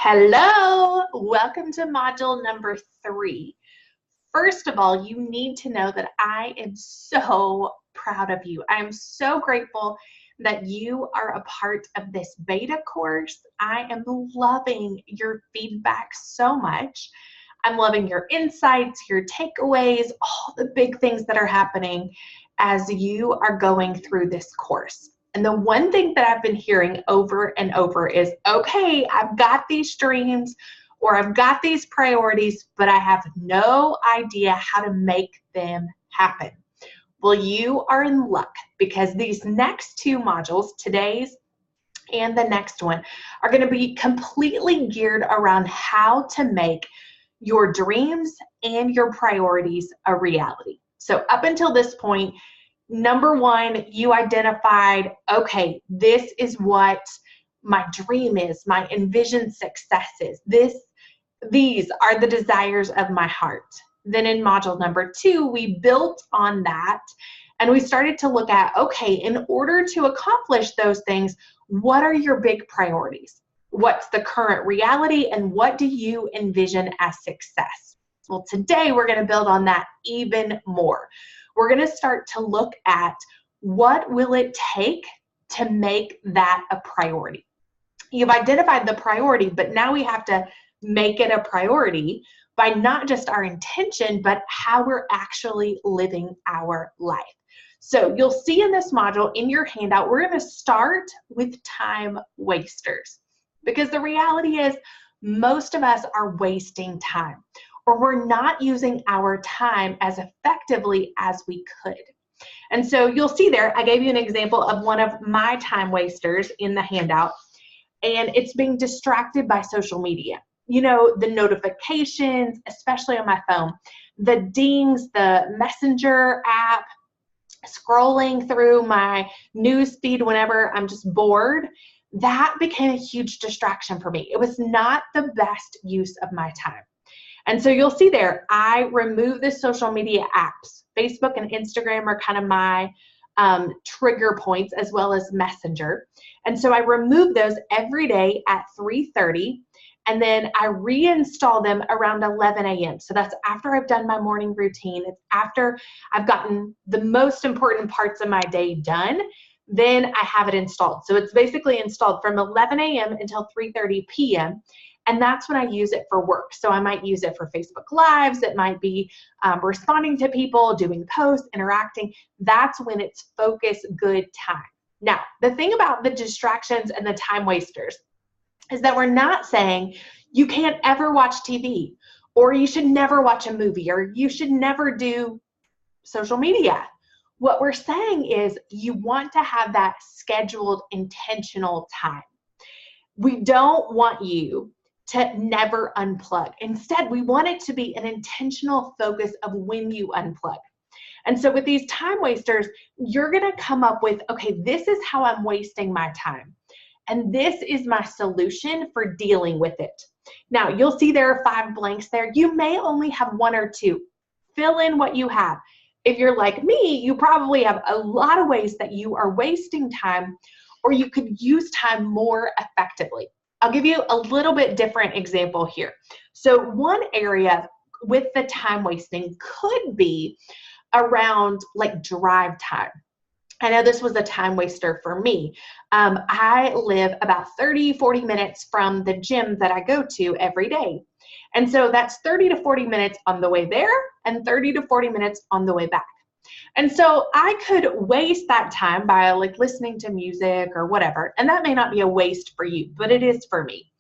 Hello, welcome to module number 3. First of all, you need to know that I am so proud of you. I am so grateful that you are a part of this beta course. I am loving your feedback so much. I'm loving your insights, your takeaways, all the big things that are happening as you are going through this course. And the one thing that I've been hearing over and over is, okay, I've got these dreams or I've got these priorities, but I have no idea how to make them happen. Well, you are in luck because these next 2 modules, today's and the next one, are going to be completely geared around how to make your dreams and your priorities a reality. So up until this point, number 1, you identified, okay, this is what my dream is, my envisioned success is. These are the desires of my heart. Then in module number 2, we built on that and we started to look at, okay, in order to accomplish those things, what are your big priorities? What's the current reality and what do you envision as success? Well, today we're going to build on that even more. We're going to start to look at what will it take to make that a priority. You've identified the priority, but now we have to make it a priority by not just our intention, but how we're actually living our life. So you'll see in this module, in your handout, we're going to start with time wasters. Because the reality is, most of us are wasting time, or we're not using our time as effectively as we could. And so you'll see there, I gave you an example of one of my time wasters in the handout, and it's being distracted by social media. You know, the notifications, especially on my phone, the dings, the Messenger app, scrolling through my news feed whenever I'm just bored. That became a huge distraction for me. It was not the best use of my time. And so you'll see there, I remove the social media apps. Facebook and Instagram are kind of my trigger points, as well as Messenger. And so I remove those every day at 3:30, and then I reinstall them around 11 a.m. So that's after I've done my morning routine. It's after I've gotten the most important parts of my day done. Then I have it installed. So it's basically installed from 11 a.m. until 3:30 p.m. And that's when I use it for work. So I might use it for Facebook Lives. It might be responding to people, doing posts, interacting. That's when it's focus good time. Now, the thing about the distractions and the time wasters is that we're not saying you can't ever watch TV, or you should never watch a movie, or you should never do social media. What we're saying is you want to have that scheduled, intentional time. We don't want you to never unplug. Instead, we want it to be an intentional focus of when you unplug. And so with these time wasters, you're going to come up with, okay, this is how I'm wasting my time. And this is my solution for dealing with it. Now, you'll see there are 5 blanks there. You may only have 1 or 2. Fill in what you have. If you're like me, you probably have a lot of ways that you are wasting time, or you could use time more effectively. I'll give you a little bit different example here. So one area with the time wasting could be around like drive time. I know this was a time waster for me. I live about 30-40 minutes from the gym that I go to every day. And so that's 30 to 40 minutes on the way there and 30 to 40 minutes on the way back. And so I could waste that time by like listening to music or whatever. And that may not be a waste for you, but it is for me.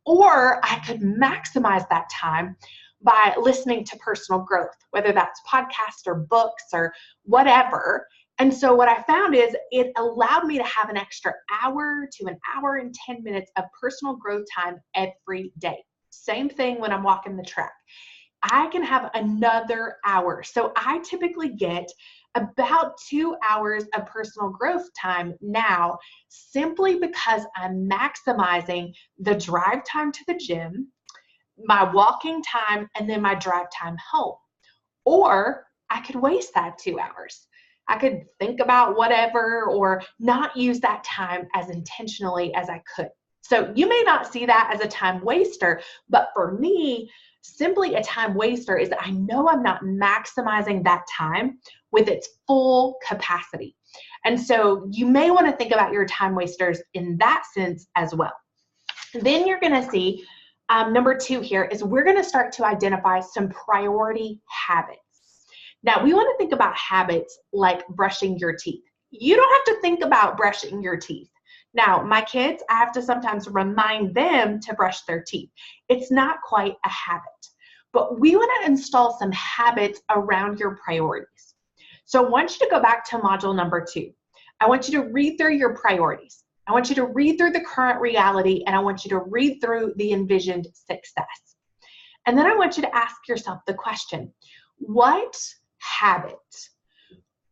Or I could maximize that time by listening to personal growth, whether that's podcasts or books or whatever. And so what I found is it allowed me to have an extra hour to an hour and 10 minutes of personal growth time every day. Same thing when I'm walking the track. I can have another hour. So I typically get about 2 hours of personal growth time now, simply because I'm maximizing the drive time to the gym, my walking time, and then my drive time home. Or I could waste that 2 hours. I could think about whatever or not use that time as intentionally as I could. So you may not see that as a time waster, but for me, simply a time waster is that I know I'm not maximizing that time with its full capacity. And so you may want to think about your time wasters in that sense as well. Then you're going to see number 2 here is we're going to start to identify some priority habits. Now, we want to think about habits like brushing your teeth. You don't have to think about brushing your teeth. Now, my kids, I have to sometimes remind them to brush their teeth. It's not quite a habit, but we want to install some habits around your priorities. So I want you to go back to module number 2. I want you to read through your priorities. I want you to read through the current reality, and I want you to read through the envisioned success. And then I want you to ask yourself the question, what habit?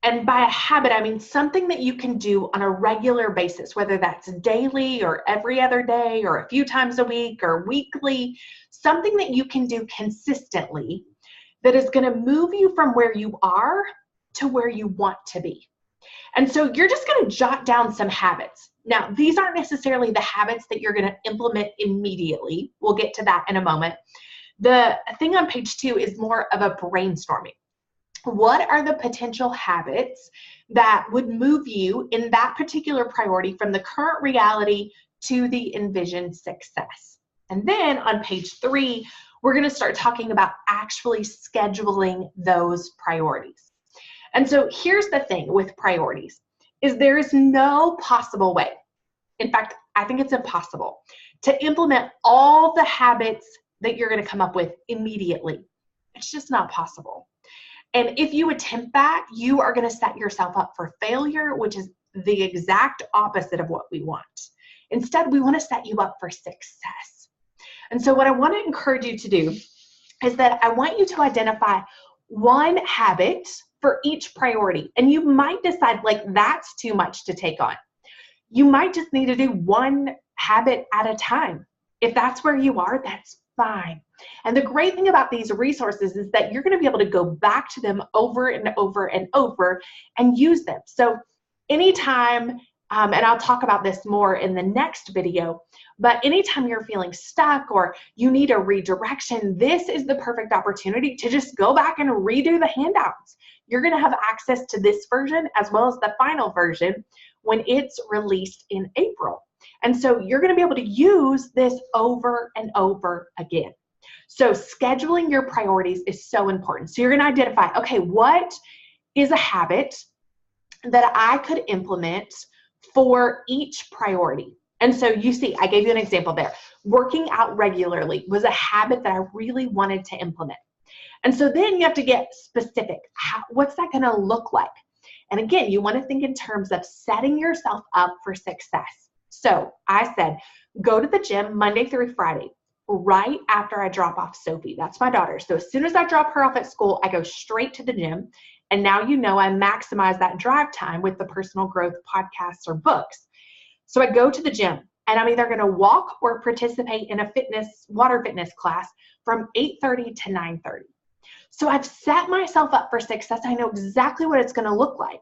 And by a habit, I mean something that you can do on a regular basis, whether that's daily or every other day or a few times a week or weekly, something that you can do consistently that is going to move you from where you are to where you want to be. And so you're just going to jot down some habits. Now, these aren't necessarily the habits that you're going to implement immediately. We'll get to that in a moment. The thing on page 2 is more of a brainstorming. What are the potential habits that would move you in that particular priority from the current reality to the envisioned success? And then on page 3, we're going to start talking about actually scheduling those priorities. And so here's the thing with priorities, is there is no possible way, in fact, I think it's impossible, to implement all the habits that you're going to come up with immediately. It's just not possible. And if you attempt that, you are going to set yourself up for failure, which is the exact opposite of what we want. Instead, we want to set you up for success. And so what I want to encourage you to do is that I want you to identify one habit for each priority. And you might decide like that's too much to take on. You might just need to do one habit at a time. If that's where you are, that's fine. And the great thing about these resources is that you're going to be able to go back to them over and over and over and use them. So anytime, and I'll talk about this more in the next video, but anytime you're feeling stuck or you need a redirection, this is the perfect opportunity to just go back and redo the handouts. You're going to have access to this version as well as the final version when it's released in April. And so you're going to be able to use this over and over again. So scheduling your priorities is so important. So you're going to identify, okay, what is a habit that I could implement for each priority? And so you see, I gave you an example there. Working out regularly was a habit that I really wanted to implement. And so then you have to get specific. What's that going to look like? And again, you want to think in terms of setting yourself up for success. So I said, go to the gym Monday through Friday, right after I drop off Sophie. That's my daughter. So as soon as I drop her off at school, I go straight to the gym. And now you know I maximize that drive time with the personal growth podcasts or books. So I go to the gym and I'm either going to walk or participate in a water fitness class from 8:30 to 9:30. So I've set myself up for success. I know exactly what it's going to look like.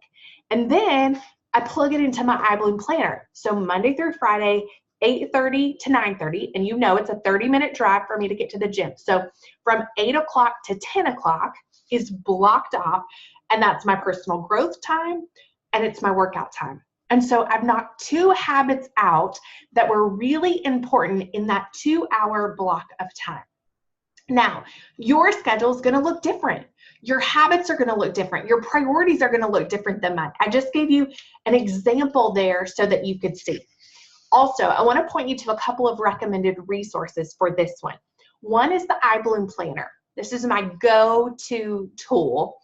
And then I plug it into my iBloom planner. So Monday through Friday, 8:30 to 9:30, and you know it's a 30-minute drive for me to get to the gym. So from 8 o'clock to 10 o'clock is blocked off, and that's my personal growth time, and it's my workout time. And so I've knocked 2 habits out that were really important in that 2-hour block of time. Now, your schedule is going to look different. Your habits are going to look different. Your priorities are going to look different than mine. I just gave you an example there so that you could see. Also, I want to point you to a couple of recommended resources for this one. One is the iBloom Planner. This is my go-to tool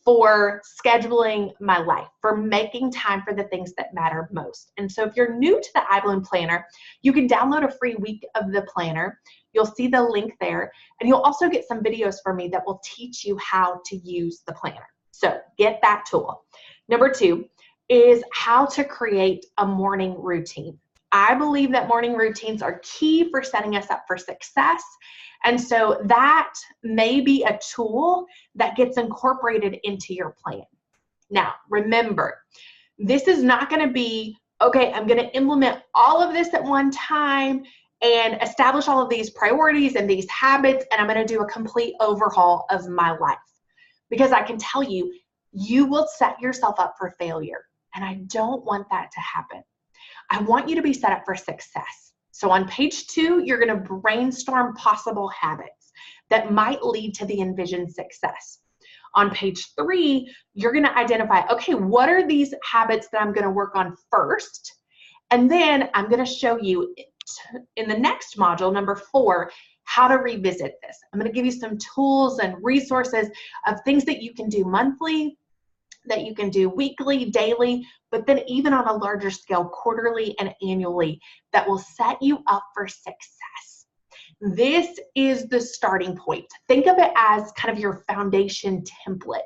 for scheduling my life, for making time for the things that matter most. And so if you're new to the iBloom Planner, you can download a free week of the planner. You'll see the link there, and you'll also get some videos from me that will teach you how to use the planner. So get that tool. Number 2 is how to create a morning routine. I believe that morning routines are key for setting us up for success. And so that may be a tool that gets incorporated into your plan. Now, remember, this is not going to be okay, I'm going to implement all of this at one time and establish all of these priorities and these habits, and I'm going to do a complete overhaul of my life. Because I can tell you, you will set yourself up for failure. And I don't want that to happen. I want you to be set up for success. So on page 2, you're going to brainstorm possible habits that might lead to the envisioned success. On page 3, you're going to identify, okay, what are these habits that I'm going to work on first? And then I'm going to show you in the next module, number 4, how to revisit this. I'm going to give you some tools and resources of things that you can do monthly, that you can do weekly, daily, but then even on a larger scale, quarterly and annually, that will set you up for success. This is the starting point. Think of it as kind of your foundation template.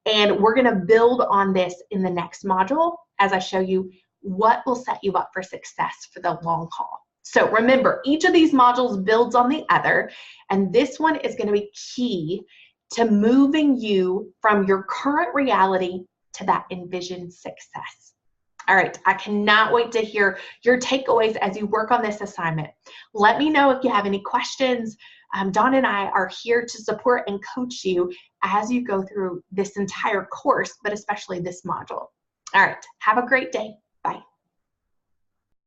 And we're going to build on this in the next module as I show you what will set you up for success for the long haul. So remember, each of these modules builds on the other, and this one is going to be key to moving you from your current reality to that envisioned success. All right, I cannot wait to hear your takeaways as you work on this assignment. Let me know if you have any questions. Dawn and I are here to support and coach you as you go through this entire course, but especially this module. All right, have a great day. Bye.